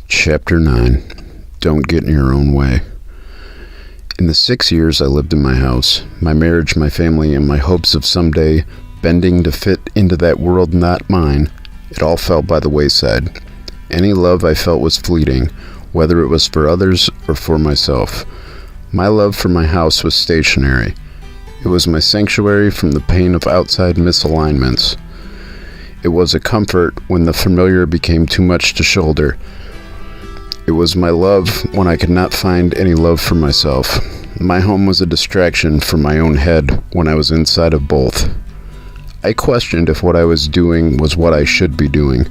Chapter 9. Don't Get in Your Own Way. In the 6 years I lived in my house, my marriage, my family, and my hopes of someday bending to fit into that world not mine, it all fell by the wayside. Any love I felt was fleeting, whether it was for others or for myself. My love for my house was stationary. It was my sanctuary from the pain of outside misalignments. It was a comfort when the familiar became too much to shoulder. It was my love when I could not find any love for myself. My home was a distraction from my own head when I was inside of both. I questioned if what I was doing was what I should be doing.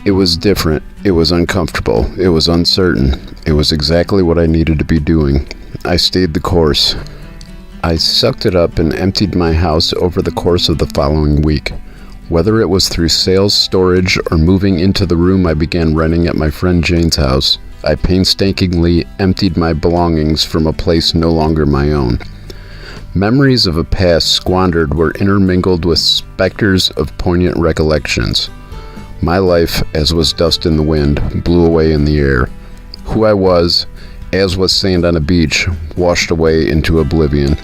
It was different. It was uncomfortable. It was uncertain. It was exactly what I needed to be doing. I stayed the course. I sucked it up and emptied my house over the course of the following week. Whether it was through sales, storage, or moving into the room I began renting at my friend Jane's house, I painstakingly emptied my belongings from a place no longer my own. Memories of a past squandered were intermingled with specters of poignant recollections. My life, as was dust in the wind, blew away in the air. Who I was, as was sand on a beach, washed away into oblivion.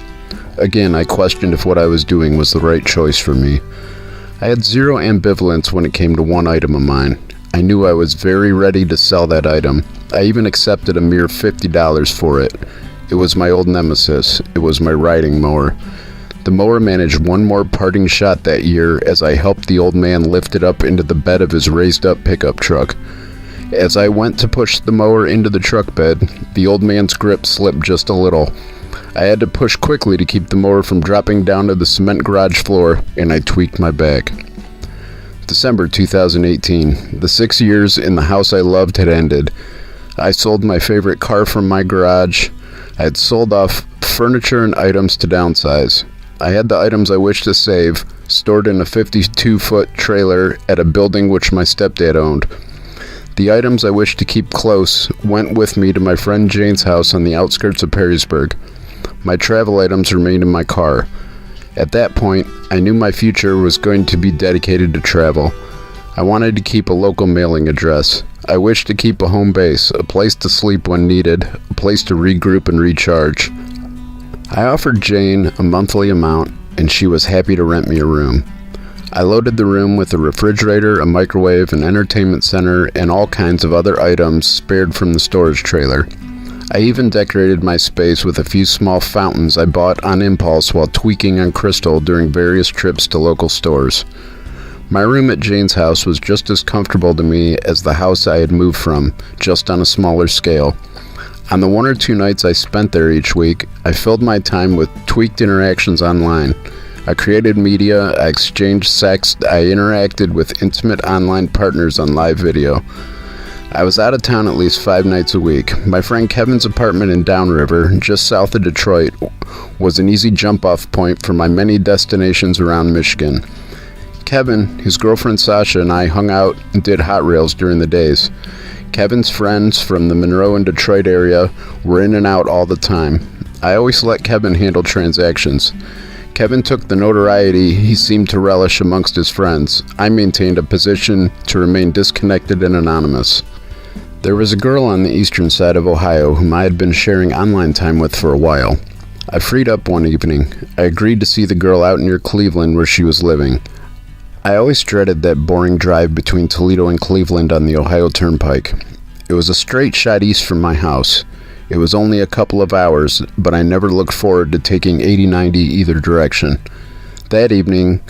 Again, I questioned if what I was doing was the right choice for me. I had zero ambivalence when it came to one item of mine. I knew I was very ready to sell that item. I even accepted a mere $50 for it. It was my old nemesis. It was my riding mower. The mower managed one more parting shot that year as I helped the old man lift it up into the bed of his raised-up pickup truck. As I went to push the mower into the truck bed, the old man's grip slipped just a little. I had to push quickly to keep the mower from dropping down to the cement garage floor, and I tweaked my back. December 2018. The 6 years in the house I loved had ended. I sold my favorite car from my garage. I had sold off furniture and items to downsize. I had the items I wished to save, stored in a 52-foot trailer at a building which my stepdad owned. The items I wished to keep close went with me to my friend Jane's house on the outskirts of Perrysburg. My travel items remained in my car. At that point, I knew my future was going to be dedicated to travel. I wanted to keep a local mailing address. I wished to keep a home base, a place to sleep when needed, a place to regroup and recharge. I offered Jane a monthly amount, and she was happy to rent me a room. I loaded the room with a refrigerator, a microwave, an entertainment center, and all kinds of other items spared from the storage trailer. I even decorated my space with a few small fountains I bought on impulse while tweaking on crystal during various trips to local stores. My room at Jane's house was just as comfortable to me as the house I had moved from, just on a smaller scale. On the 1 or 2 nights I spent there each week, I filled my time with tweaked interactions online. I created media, I exchanged sex, I interacted with intimate online partners on live video. I was out of town at least 5 nights a week. My friend Kevin's apartment in Downriver, just south of Detroit, was an easy jump-off point for my many destinations around Michigan. Kevin, his girlfriend Sasha, and I hung out and did hot rails during the days. Kevin's friends from the Monroe and Detroit area were in and out all the time. I always let Kevin handle transactions. Kevin took the notoriety he seemed to relish amongst his friends. I maintained a position to remain disconnected and anonymous. There was a girl on the eastern side of Ohio whom I had been sharing online time with for a while. I freed up one evening. I agreed to see the girl out near Cleveland where she was living. I always dreaded that boring drive between Toledo and Cleveland on the Ohio Turnpike. It was a straight shot east from my house. It was only a couple of hours, but I never looked forward to taking 80-90 either direction. That evening,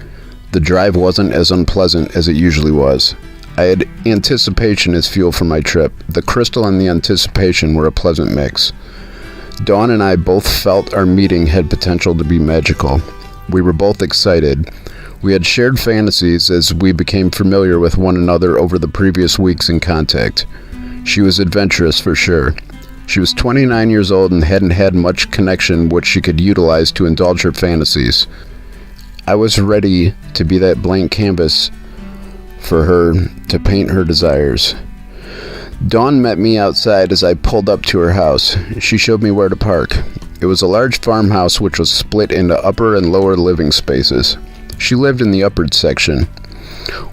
the drive wasn't as unpleasant as it usually was. I had anticipation as fuel for my trip. The crystal and the anticipation were a pleasant mix. Dawn and I both felt our meeting had potential to be magical. We were both excited. We had shared fantasies as we became familiar with one another over the previous weeks in contact. She was adventurous for sure. She was 29 years old and hadn't had much connection which she could utilize to indulge her fantasies. I was ready to be that blank canvas for her to paint her desires. Dawn met me outside as I pulled up to her house. She showed me where to park. It was a large farmhouse which was split into upper and lower living spaces. She lived in the upper section.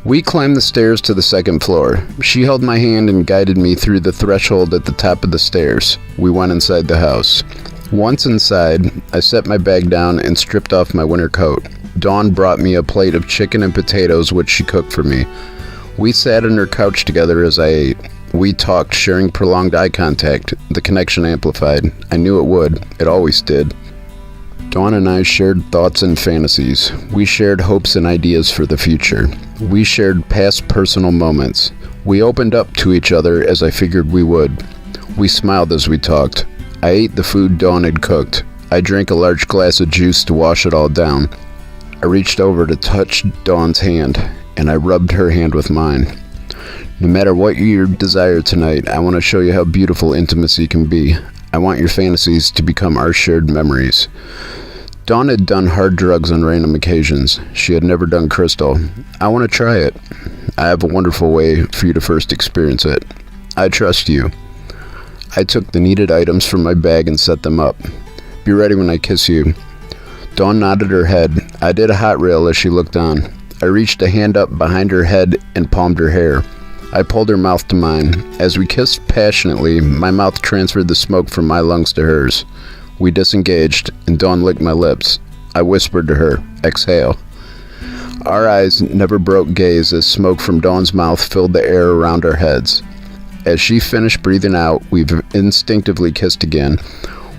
We climbed the stairs to the second floor. She held my hand and guided me through the threshold at the top of the stairs. We went inside the house. Once inside, I set my bag down and stripped off my winter coat. Dawn brought me a plate of chicken and potatoes, which she cooked for me. We sat on her couch together as I ate. We talked, sharing prolonged eye contact. The connection amplified. I knew it would. It always did. Dawn and I shared thoughts and fantasies. We shared hopes and ideas for the future. We shared past personal moments. We opened up to each other as I figured we would. We smiled as we talked. I ate the food Dawn had cooked. I drank a large glass of juice to wash it all down. I reached over to touch Dawn's hand, and I rubbed her hand with mine. No matter what your desire tonight, I want to show you how beautiful intimacy can be. I want your fantasies to become our shared memories. Dawn had done hard drugs on random occasions. She had never done crystal. I want to try it. I have a wonderful way for you to first experience it. I trust you. I took the needed items from my bag and set them up. Be ready when I kiss you. Dawn nodded her head. I did a hot rail as she looked on. I reached a hand up behind her head and palmed her hair. I pulled her mouth to mine. As we kissed passionately, my mouth transferred the smoke from my lungs to hers. We disengaged, and Dawn licked my lips. I whispered to her, "Exhale." Our eyes never broke gaze as smoke from Dawn's mouth filled the air around our heads. As she finished breathing out, we instinctively kissed again.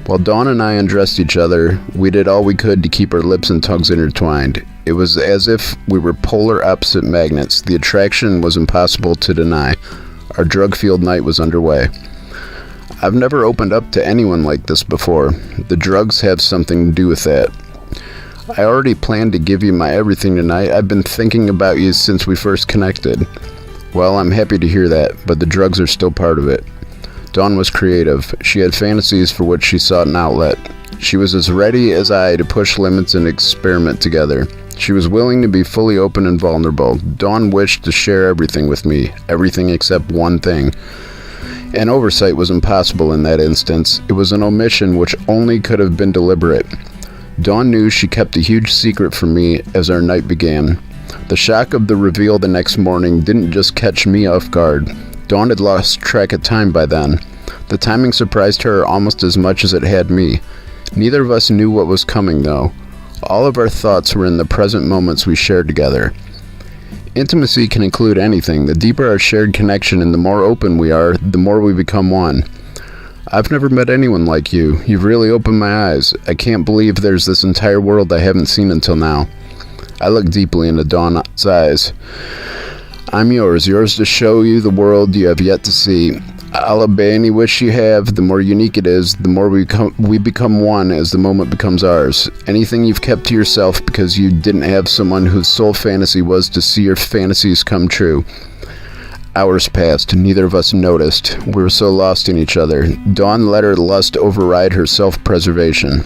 While Dawn and I undressed each other, we did all we could to keep our lips and tongues intertwined. It was as if we were polar opposite magnets. The attraction was impossible to deny. Our drug-fueled night was underway. I've never opened up to anyone like this before. The drugs have something to do with that. I already planned to give you my everything tonight. I've been thinking about you since we first connected. Well, I'm happy to hear that, but the drugs are still part of it. Dawn was creative. She had fantasies for which she sought an outlet. She was as ready as I to push limits and experiment together. She was willing to be fully open and vulnerable. Dawn wished to share everything with me, everything except one thing. An oversight was impossible in that instance. It was an omission which only could have been deliberate. Dawn knew she kept a huge secret from me as our night began. The shock of the reveal the next morning didn't just catch me off guard. Dawn had lost track of time by then. The timing surprised her almost as much as it had me. Neither of us knew what was coming, though. All of our thoughts were in the present moments we shared together. Intimacy can include anything. The deeper our shared connection and the more open we are, the more we become one. I've never met anyone like you. You've really opened my eyes. I can't believe there's this entire world I haven't seen until now. I looked deeply into Dawn's eyes. I'm yours to show you the world you have yet to see. I'll obey any wish you have. The more unique it is, the more we become one as the moment becomes ours. Anything you've kept to yourself because you didn't have someone whose sole fantasy was to see your fantasies come true. Hours passed. Neither of us noticed. We were so lost in each other. Dawn let her lust override her self-preservation.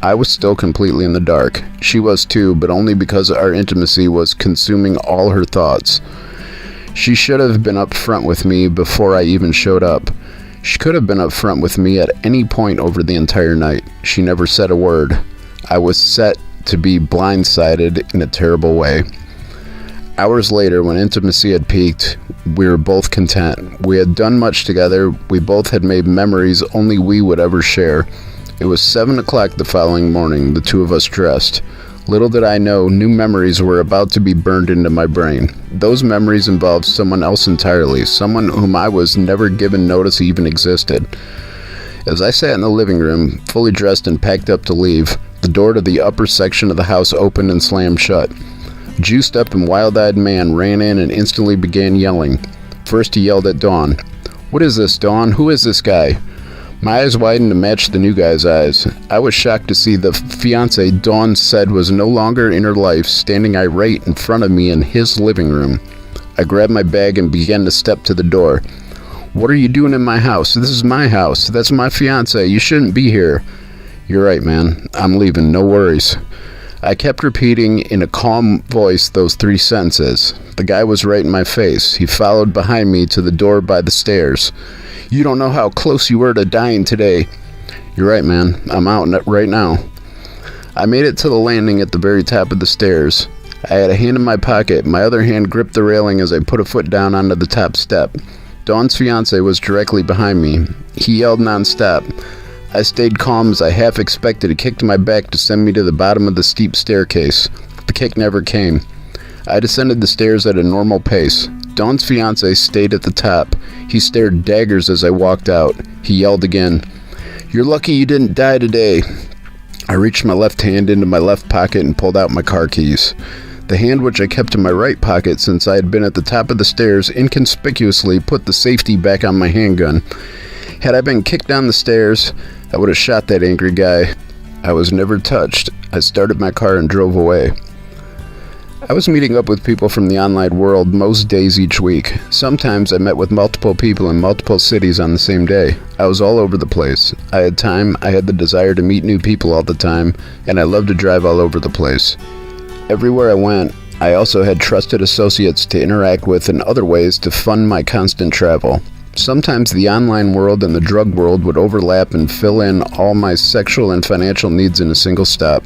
I was still completely in the dark. She was too, but only because our intimacy was consuming all her thoughts. She should have been up front with me before I even showed up. She could have been up front with me at any point over the entire night. She never said a word. I was set to be blindsided in a terrible way. Hours later, when intimacy had peaked, we were both content. We had done much together. We both had made memories only we would ever share. It was 7 o'clock the following morning, the two of us dressed. Little did I know, new memories were about to be burned into my brain. Those memories involved someone else entirely, someone whom I was never given notice even existed. As I sat in the living room, fully dressed and packed up to leave, the door to the upper section of the house opened and slammed shut. A juiced up and wild-eyed man ran in and instantly began yelling. First he yelled at Dawn. "What is this, Dawn? Who is this guy?" My eyes widened to match the new guy's eyes. I was shocked to see the fiancé Dawn said was no longer in her life standing irate in front of me in his living room. I grabbed my bag and began to step to the door. "What are you doing in my house? This is my house. That's my fiancé. You shouldn't be here." "You're right, man. I'm leaving. No worries." I kept repeating in a calm voice those 3 sentences. The guy was right in my face. He followed behind me to the door by the stairs. "You don't know how close you were to dying today." "You're right, man. I'm out right now." I made it to the landing at the very top of the stairs. I had a hand in my pocket. My other hand gripped the railing as I put a foot down onto the top step. Dawn's fiancé was directly behind me. He yelled nonstop. I stayed calm as I half expected a kick to my back to send me to the bottom of the steep staircase. The kick never came. I descended the stairs at a normal pace. Dawn's fiancé stayed at the top. He stared daggers as I walked out. He yelled again, "You're lucky you didn't die today." I reached my left hand into my left pocket and pulled out my car keys. The hand which I kept in my right pocket since I had been at the top of the stairs inconspicuously put the safety back on my handgun. Had I been kicked down the stairs, I would have shot that angry guy. I was never touched. I started my car and drove away. I was meeting up with people from the online world most days each week. Sometimes I met with multiple people in multiple cities on the same day. I was all over the place. I had time, I had the desire to meet new people all the time, and I loved to drive all over the place. Everywhere I went, I also had trusted associates to interact with in other ways to fund my constant travel. Sometimes the online world and the drug world would overlap and fill in all my sexual and financial needs in a single stop.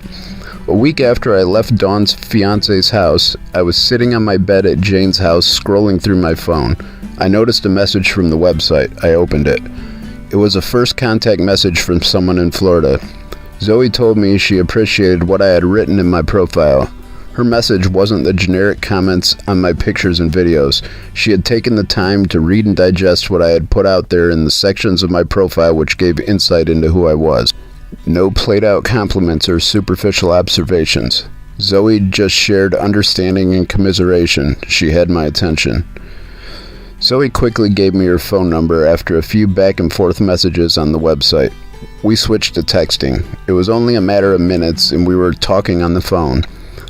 A week after I left Dawn's fiancé's house, I was sitting on my bed at Jane's house scrolling through my phone. I noticed a message from the website. I opened it. It was a first contact message from someone in Florida. Zoe told me she appreciated what I had written in my profile. Her message wasn't the generic comments on my pictures and videos. She had taken the time to read and digest what I had put out there in the sections of my profile which gave insight into who I was. No played-out compliments or superficial observations. Zoe just shared understanding and commiseration. She had my attention. Zoe quickly gave me her phone number after a few back-and-forth messages on the website. We switched to texting. It was only a matter of minutes, and we were talking on the phone.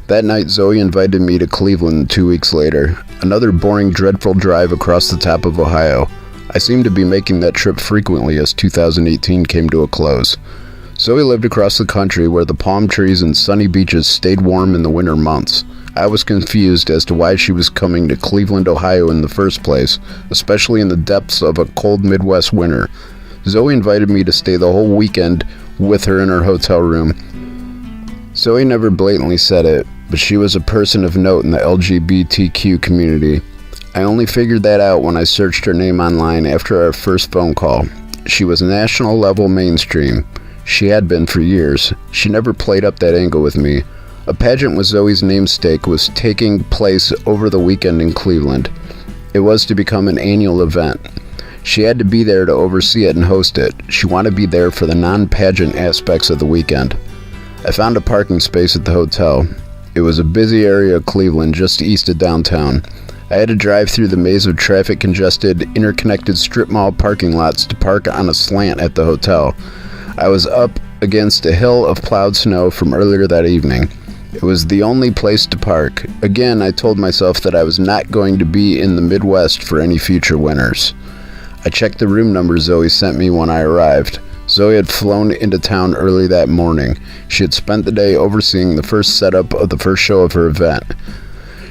That night, Zoe invited me to Cleveland 2 weeks later. Another boring, dreadful drive across the top of Ohio. I seemed to be making that trip frequently as 2018 came to a close. Zoe lived across the country where the palm trees and sunny beaches stayed warm in the winter months. I was confused as to why she was coming to Cleveland, Ohio in the first place, especially in the depths of a cold Midwest winter. Zoe invited me to stay the whole weekend with her in her hotel room. Zoe never blatantly said it, but she was a person of note in the LGBTQ community. I only figured that out when I searched her name online after our first phone call. She was national level mainstream. She had been for years. She never played up that angle with me. A pageant with Zoe's namesake was taking place over the weekend in Cleveland. It was to become an annual event. She had to be there to oversee it and host it. She wanted to be there for the non-pageant aspects of the weekend. I found a parking space at the hotel. It was a busy area of Cleveland just east of downtown. I had to drive through the maze of traffic-congested, interconnected strip mall parking lots to park on a slant at the hotel. I was up against a hill of plowed snow from earlier that evening. It was the only place to park. Again, I told myself that I was not going to be in the Midwest for any future winters. I checked the room number Zoe sent me when I arrived. Zoe had flown into town early that morning. She had spent the day overseeing the first setup of the first show of her event.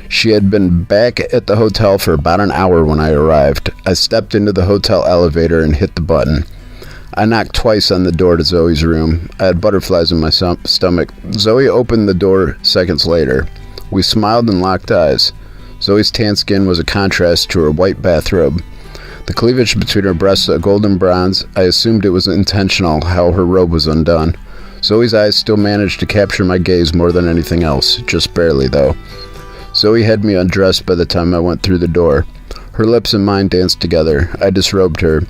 She had been back at the hotel for about an hour when I arrived. I stepped into the hotel elevator and hit the button. I knocked twice on the door to Zoe's room. I had butterflies in my stomach. Zoe opened the door seconds later. We smiled and locked eyes. Zoe's tan skin was a contrast to her white bathrobe. The cleavage between her breasts a golden bronze. I assumed it was intentional how her robe was undone. Zoe's eyes still managed to capture my gaze more than anything else, just barely though. Zoe had me undressed by the time I went through the door. Her lips and mine danced together. I disrobed her.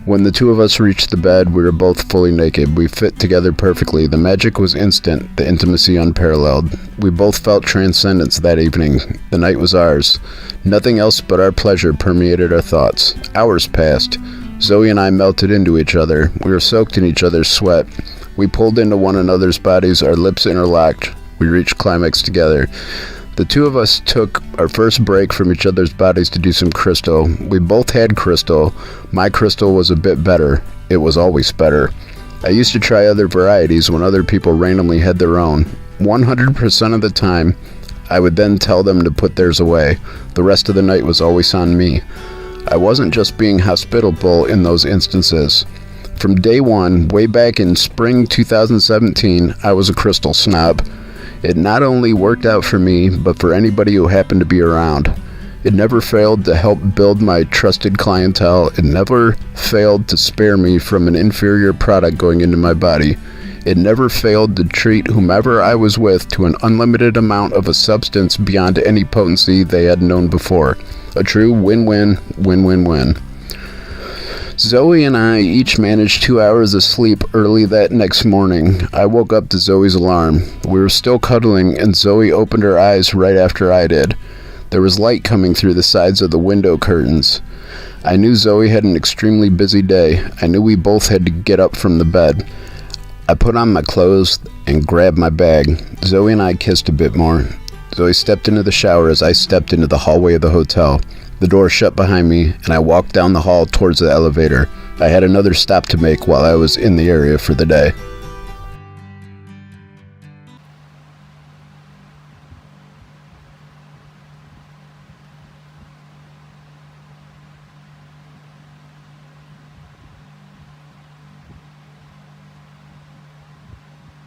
When the two of us reached the bed, we were both fully naked. We fit together perfectly. The magic was instant, the intimacy unparalleled. We both felt transcendence that evening. The night was ours. Nothing else but our pleasure permeated our thoughts. Hours passed. Zoe and I melted into each other. We were soaked in each other's sweat. We pulled into one another's bodies, our lips interlocked. We reached climax together. The two of us took our first break from each other's bodies to do some crystal. We both had crystal. My crystal was a bit better. It was always better. I used to try other varieties when other people randomly had their own. 100% of the time, I would then tell them to put theirs away. The rest of the night was always on me. I wasn't just being hospitable in those instances. From day one, way back in spring 2017, I was a crystal snob. It not only worked out for me, but for anybody who happened to be around. It never failed to help build my trusted clientele. It never failed to spare me from an inferior product going into my body. It never failed to treat whomever I was with to an unlimited amount of a substance beyond any potency they had known before. A true win-win, win-win-win. Zoe and I each managed 2 hours of sleep early that next morning. I woke up to Zoe's alarm. We were still cuddling, and Zoe opened her eyes right after I did. There was light coming through the sides of the window curtains. I knew Zoe had an extremely busy day. I knew we both had to get up from the bed. I put on my clothes and grabbed my bag. Zoe and I kissed a bit more. Zoe stepped into the shower as I stepped into the hallway of the hotel. The door shut behind me, and I walked down the hall towards the elevator. I had another stop to make while I was in the area for the day.